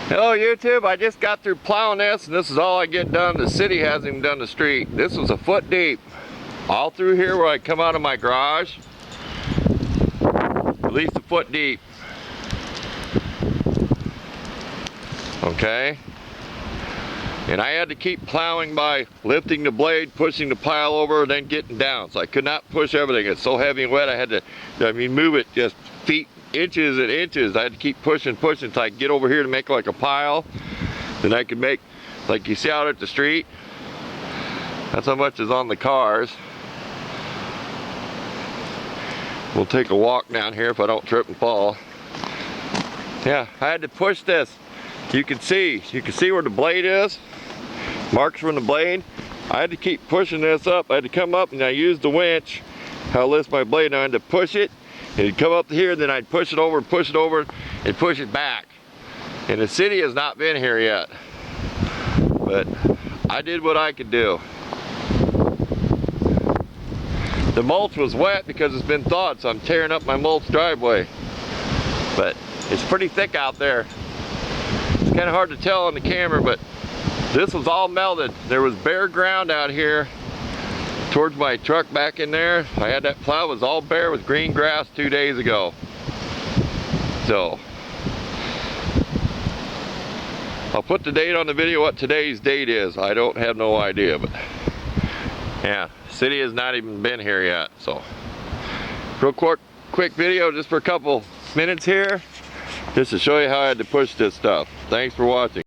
Hello YouTube, I just got through plowing this and this is all I get done. The city hasn't even done the street. This was a foot deep. All through here where I come out of my garage, at least a foot deep. Okay? And I had to keep plowing by lifting the blade, pushing the pile over, then getting down. So I could not push everything. It's so heavy and wet, I had to, move it just feet, inches and inches. I had to keep pushing until I could get over here to make like a pile. Then I could make, like you see out at the street. That's how much is on the cars. We'll take a walk down here if I don't trip and fall. Yeah, I had to push this. You can see where the blade is. Marks from the blade. I had to keep pushing this up. I had to come up and I used the winch. I'll lift my blade and I had to push it. It'd come up to here, then I'd push it over, and push it back. And the city has not been here yet. But I did what I could do. The mulch was wet because it's been thawed, so I'm tearing up my mulch driveway. But it's pretty thick out there. It's kind of hard to tell on the camera, but this was all melted. There was bare ground out here towards my truck back in there. I had that plow, it was all bare with green grass 2 days ago. So I'll put the date on the video, what today's date is. I don't have no idea, but yeah, city has not even been here yet. So real quick video just for a couple minutes here, just to show you how I had to push this stuff. Thanks for watching.